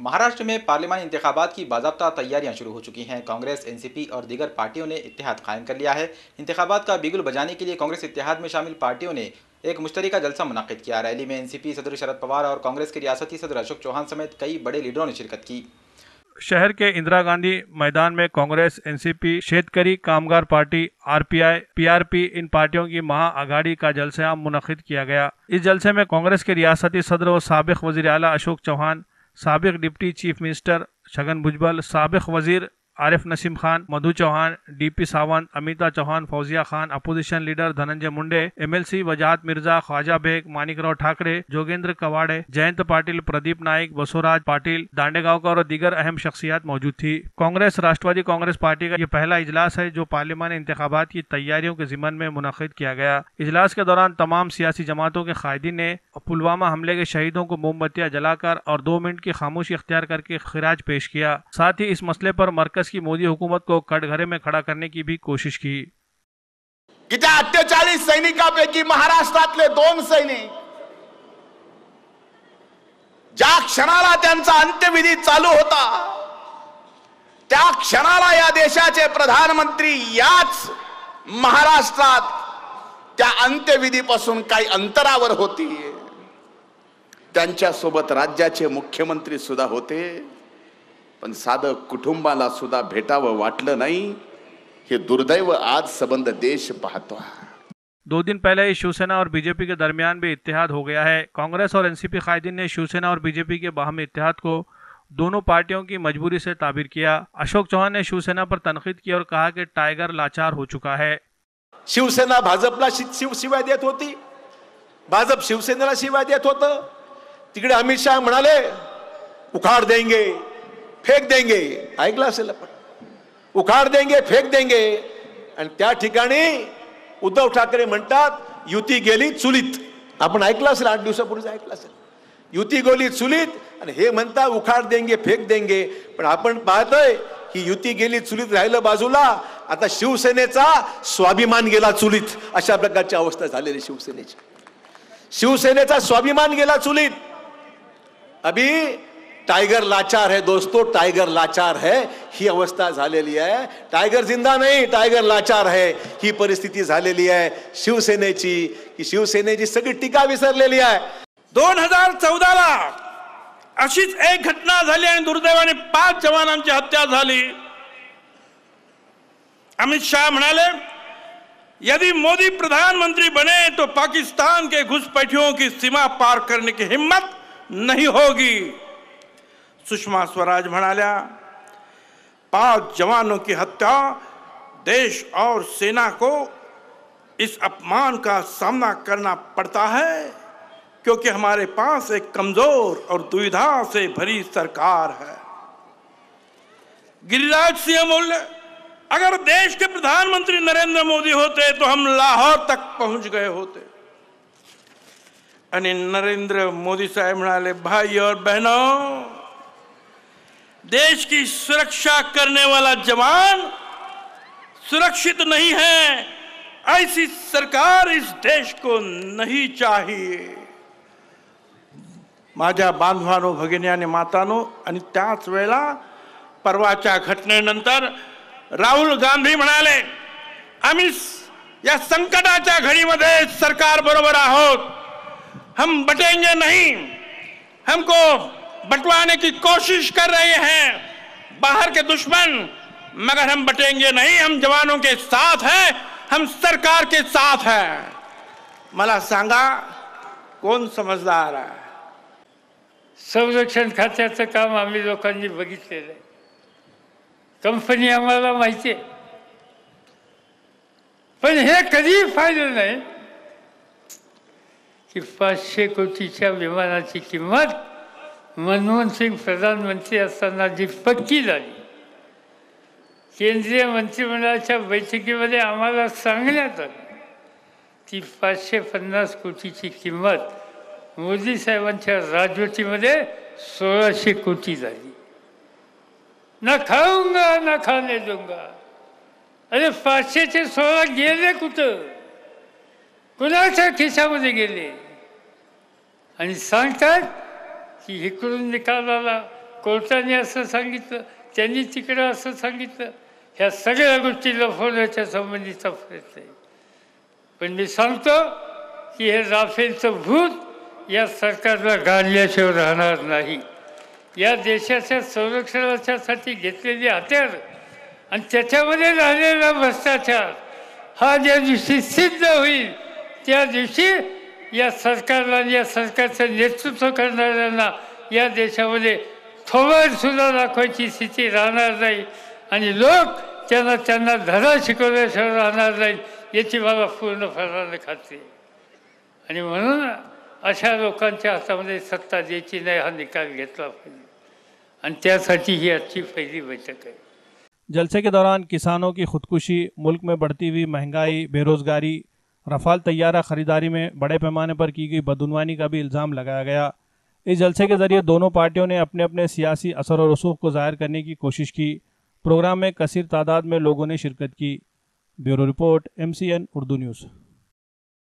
महाराष्ट्र में पार्लियामानी इंतखाबात की बाज़ाब्ता तैयारियां शुरू हो चुकी हैं। कांग्रेस, एनसीपी और दीगर पार्टियों ने इत्तेहाद कायम कर लिया है। इंतखाबात का बिगुल बजाने के लिए कांग्रेस इत्तेहाद में शामिल पार्टियों ने एक मुश्तरका जलसा मुनक्किद किया। रैली में एनसीपी सदर शरद पवार और कांग्रेस के रियासती सदर अशोक चौहान समेत कई बड़े लीडरों ने शिरकत की। शहर के इंदिरा गांधी मैदान में कांग्रेस, एनसीपी, शेतकरी कामगार पार्टी, आरपीआई, पीआरपी इन पार्टियों की महाआघाड़ी का जलसा मुनक्किद किया गया। इस जलसे में कांग्रेस के रियासती सदर व साबिक वजीर आला अशोक चौहान, साबिक deputy chief minister Chhagan Bhujbal, साबिक वजीर Arif Naseem Khan, Madhu Chavan, DP Sawant, Amita Chavan, Fauzia Khan, opposition leader Dhananjay Munde, MLC Wajahat Mirza, Khwaja बेग, मानिकराव ठाकरे, जोगेंद्र कवाड़े, जयंत पाटिल, प्रदीप नाइक, बसोराज पाटिल, दांडेगांवकर और दीगर अहम शख्सियात मौजूद थी। कांग्रेस राष्ट्रवादी कांग्रेस पार्टी का यह पहला इजलास है जो पार्लियामानी इंतखाबात की तैयारियों के जिम्मन में मुनक्किद किया गया। इजलास के दौरान तमाम सियासी जमातों के कायदीन ने पुलवामा हमले के शहीदों को मोमबत्तियां जलाकर और 2 मिनट की खामोशी इख्तियार करके खिराज पेश किया। साथ ही इस मसले पर मरकज की मोदी हुकूमत को कटघरे में खड़ा करने की भी कोशिश की। की त्या 48 सैनिकांपैकी महाराष्ट्रातले 2 सैनिक ज्या क्षणाला त्यांचा अंत्यविधी चालू होता त्या क्षणाला या देशाचे प्रधानमंत्री याच महाराष्ट्रात त्या अंत्यविधीपासून काही अंतरावर होती। त्यांच्या सोबत राज्याचे मुख्यमंत्री सुद्धा होते, पण साधं कुटुंबाला सुद्धा भेटावं वाटलं नाही। हे दुर्दैव आज संबंध देश पाहतो। 2 दिन पहले ही शिवसेना और बीजेपी के दरमियान भी इत्तेहाद हो गया है। कांग्रेस और एनसीपी कायदीन ने शिवसेना और बीजेपी के बाहमी इत्तेहाद को दोनों पार्टियों की मजबूरी से ताबीर किया। अशोक चौहान ने शिवसेना पर तनकीद की और कहा कि टाइगर लाचार हो चुका है। शिवसेना भाजपला शिवाय देत होती, भाजप शिवसेनेला शिवाय देत होतं। तिकडे अमित शाह म्हणाले उखाड़ देंगे फेक देंगे, ऐकलं असेल आपण, उखाड़ देंगे फेक देंगे। आणि त्या ठिकाणी उद्धव ठाकरे म्हणतात युती गेली चुलीत। आपण ऐकलं असेल, 8 दिवसापूर्वी ऐकलं असेल, युती गेली चुलीत आणि हे म्हणतात उखाड़ देंगे फेक देंगे। पण आपण पाहतोय की युती गेली चुलीत राहिलं बाजूला, आता शिवसेनेचा स्वाभिमान गेला चुलीत। अशा प्रकारची अवस्था झालेली शिवसेनेची। शिवसेनेचा स्वाभिमान गेला चुलीत। अभी टाइगर लाचार है दोस्तों, टाइगर लाचार है, ही अवस्था झालेली आहे। टाइगर जिंदा नहीं, टाइगर लाचार है, ही परिस्थिती झालेली आहे शिवसेनेची। की शिवसेनेची सगळी टीका विसरलेली आहे। 2014ला अशीच एक घटना झाली आणि दुर्दैवाने 5 जवानांची हत्या झाली। अमित शाह म्हणाले यदि मोदी प्रधानमंत्री बने तो पाकिस्तान के घुसपैठियों की सीमा पार करने की हिम्मत नहीं होगी। सुषमा स्वराज म्हणाल्या 5 जवानों की हत्या, देश और सेना को इस अपमान का सामना करना पड़ता है क्योंकि हमारे पास एक कमजोर और दुविधा से भरी सरकार है। गिरिराज सिंह बोले अगर देश के प्रधानमंत्री नरेंद्र मोदी होते तो हम लाहौर तक पहुंच गए होते। आणि नरेंद्र मोदी साहेब म्हणाले भाई और बहनों, देश की सुरक्षा करने वाला जवान सुरक्षित नहीं है, ऐसी सरकार इस देश को नहीं चाहिए। माझ्या बांधवांनो, भगिनी मातांनो, आणि त्याच वेळेला परवाच्या घटनेनंतर राहुल गांधी म्हणाले आम्ही या संकटाच्या घडीमध्ये सरकार बरोबर आहोत, हम बटेंगे नहीं। हमको बंटवाने की कोशिश कर रहे हैं बाहर के दुश्मन, मगर हम बटेंगे नहीं, हम जवानों के साथ हैं, हम सरकार के साथ हैं। मला सांगा कोण समजदार आहे? संरक्षण खात्याचं काम आम्ही लोकांनी बघितलेलं आहे। कंपनी आम्हाला माहिती आहे, पण हे कधी फायदा नाही की 500 कोटीच्या विमानाची किंमत मनमोहन सिंग प्रधानमंत्री असताना जी पक्की झाली। केंद्रीय मंत्रिमंडळाच्या बैठकीमध्ये आम्हाला सांगण्यात आलं ती 550 कोटीची किंमत मोदी साहेबांच्या राजवटीमध्ये 1600 कोटी झाली। ना खाऊंगा ना खाने दूंगा। अरे 500चे 16 गेले कुठं? कुणाच्या खिशामध्ये गेले? आणि सांगतात की इकडून निकाल आला कोर्टाने असं सांगितलं, त्यांनी तिकडं असं सांगितलं. ह्या सगळ्या गोष्टी लपवण्याच्या संबंधीचा प्रयत्न आहे. पण मी सांगतो की हे राफेलचं भूत या सरकारला गाडल्याशिवाय राहणार नाही. या देशाच्या संरक्षणासाठी घेतलेली हत्यार आणि त्याच्यामध्ये राहिलेला भ्रष्टाचार हा ज्या दिवशी सिद्ध होईल त्या दिवशी या सरकारला, या सरकारचं नेतृत्व करणाऱ्यांना या देशामध्ये थोबडसुद्धा दाखवायची स्थिती राहणार नाही आणि लोक त्यांना धडा शिकवल्याशिवाय राहणार नाही याची मला पूर्णपणाने खात्री आहे. आणि म्हणून अशा लोकांच्या हातामध्ये सत्ता द्यायची नाही हा निकाल घेतला पाहिजे आणि त्यासाठी ही आजची पहिली बैठक आहे. जलसे के दौरान किसानों की खुदकुशी, मुल्क में बढ़ती हुई महंगाई, बेरोजगारी, रफाल तैयारा खरीदारी में बड़े पैमाने पर की गई बदउनवानी का भी इल्ज़ाम लगाया गया। इस जलसे के जरिए दोनों पार्टियों ने अपने अपने सियासी असर और रसूख को जाहिर करने की कोशिश की। प्रोग्राम में कसीर तादाद में लोगों ने शिरकत की। Bureau report, MCN Urdu news.